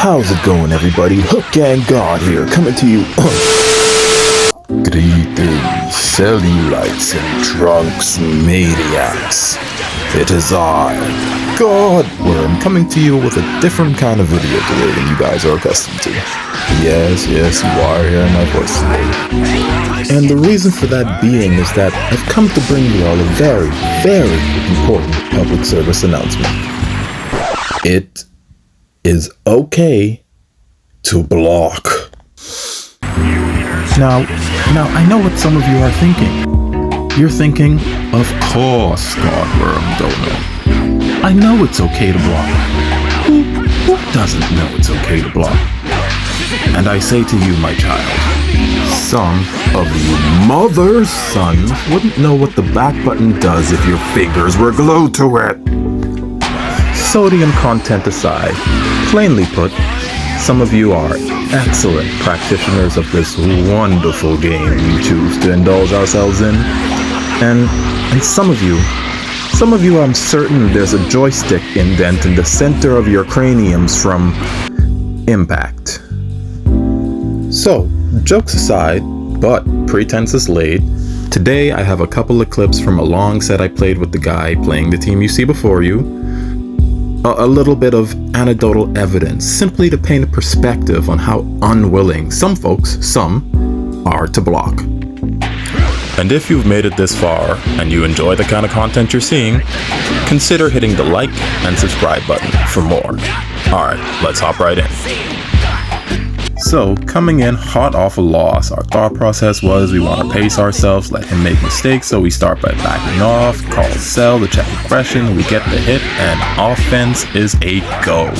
How's it going, everybody? Hook Gang God here, coming to you. Greetings, cellulites and trunks maniacs. It is I, Godworm, coming to you with a different kind of video today than you guys are accustomed to. Yes, you are hearing my voice today. And the reason for that being is that I've come to bring you all a very, very important public service announcement. It is okay to block. Now, I know what some of you are thinking. You're thinking, of course, Godworm Dono. I know it's okay to block. Who doesn't know it's okay to block? And I say to you, my child, some of you mother's sons wouldn't know what the back button does if your fingers were glued to it. Sodium content aside, plainly put, some of you are excellent practitioners of this wonderful game we choose to indulge ourselves in. And some of you I'm certain there's a joystick indent in the center of your craniums from impact. So, jokes aside, but pretenses laid, today I have a couple of clips from a long set I played with the guy playing the team you see before you. A little bit of anecdotal evidence, simply to paint a perspective on how unwilling some folks, are to block. And if you've made it this far, and you enjoy the kind of content you're seeing, consider hitting the like and subscribe button for more. Alright, let's hop right in. So, coming in hot off a loss, our thought process was we want to pace ourselves, let him make mistakes, so we start by backing off, call sell to check aggression, we get the hit, and offense is a go.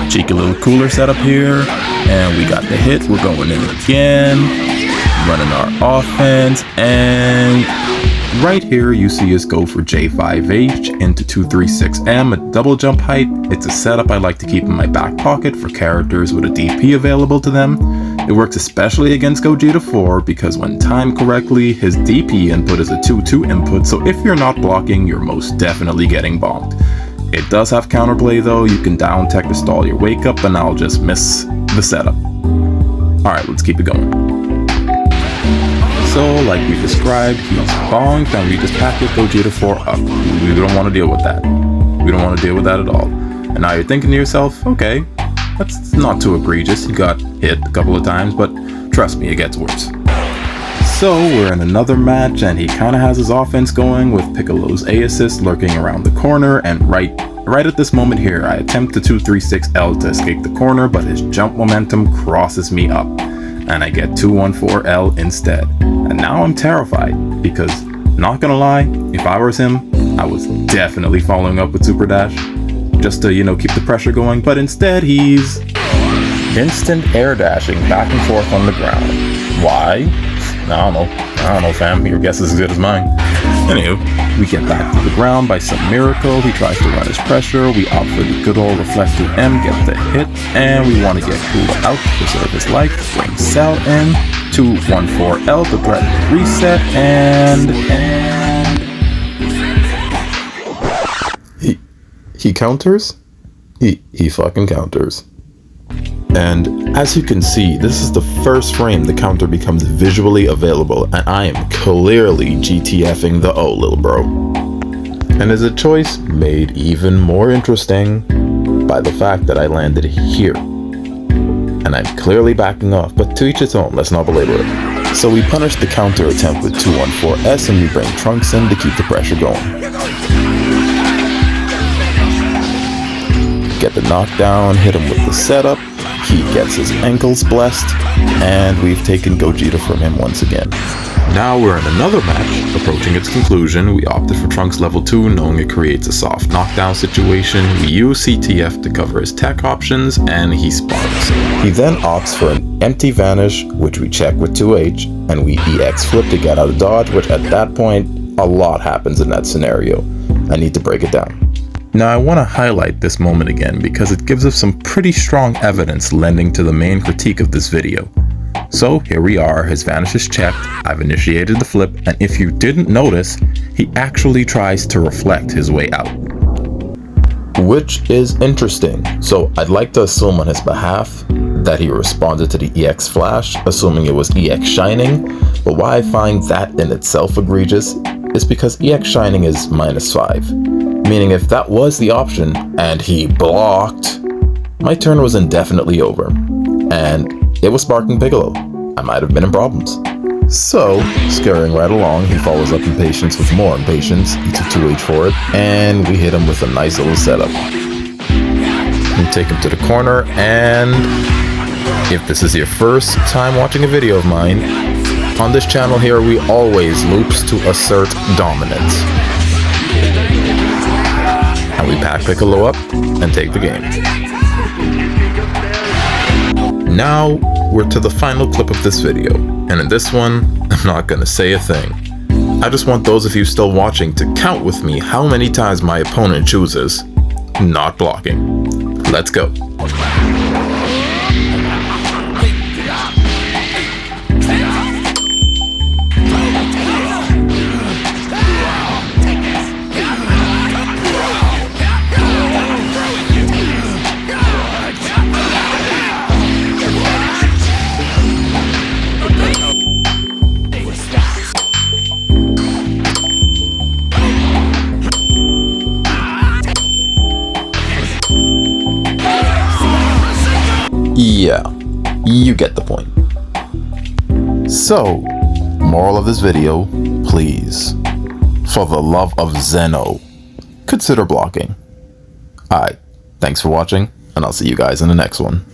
Cheeky little cooler setup here, and we got the hit, we're going in again, running our offense, and right here you see us go for J5H into 236M at double jump height. It's a setup I like to keep in my back pocket for characters with a DP available to them. It works especially against Gogeta 4 because when timed correctly, his DP input is a 2-2 input, so if you're not blocking, you're most definitely getting bonked. It does have counterplay though, you can down tech to stall your wake up and I'll just miss the setup. Alright, let's keep it going. So, like we described, he's bonked and we just packet Gogeta 4 up. We don't want to deal with that. We don't want to deal with that at all. And now you're thinking to yourself, okay, that's not too egregious. You got hit a couple of times, but trust me, it gets worse. So, we're in another match and he kind of has his offense going with Piccolo's A assist lurking around the corner, and right at this moment here, I attempt to 236L to escape the corner, but his jump momentum crosses me up. And I get 214L instead. And now I'm terrified because, not gonna lie, if I was him, I was definitely following up with Super Dash just to, keep the pressure going, but instead he's instant air dashing back and forth on the ground. Why? I don't know, fam. Your guess is as good as mine. Anywho, we get back to the ground by some miracle. He tries to run his pressure. We opt for the good old reflective M, get the hit, and we want to get Kula out to preserve his life. Bring Cell in, 214L to threaten reset, and he counters? He fucking counters. And as you can see, this is the first frame the counter becomes visually available, and I am clearly GTFing the O, little bro. And is a choice made even more interesting by the fact that I landed here. And I'm clearly backing off, but to each its own, let's not belabor it. So we punish the counter attempt with 214S and we bring Trunks in to keep the pressure going. Get the knockdown, hit him with the setup. He gets his ankles blessed, and we've taken Gogeta from him once again. Now we're in another match, approaching its conclusion. We opted for Trunks level 2, knowing it creates a soft knockdown situation. We use CTF to cover his tech options, and he sparks. He then opts for an empty vanish, which we check with 2H, and we EX flip to get out of dodge, which at that point, a lot happens in that scenario. I need to break it down. Now I want to highlight this moment again because it gives us some pretty strong evidence lending to the main critique of this video. So here we are, his vanish is checked, I've initiated the flip, and if you didn't notice, he actually tries to reflect his way out. which is interesting. So I'd like to assume on his behalf that he responded to the EX Flash, assuming it was EX Shining, but why I find that in itself egregious is because EX Shining is -5, meaning if that was the option and he blocked, my turn was indefinitely over, and it was Sparking Piccolo. I might have been in problems. So, scurrying right along, he follows up Impatience with more Impatience, eats a 2H for it, and we hit him with a nice little setup. We take him to the corner, and if this is your first time watching a video of mine, on this channel here we always loops to assert dominance. And we pack Piccolo up and take the game. Now, we're to the final clip of this video, and in this one, I'm not gonna say a thing. I just want those of you still watching to count with me how many times my opponent chooses not blocking. Let's go. Yeah, you get the point. So, moral of this video, please, for the love of Zeno, consider blocking. Alright, thanks for watching, and I'll see you guys in the next one.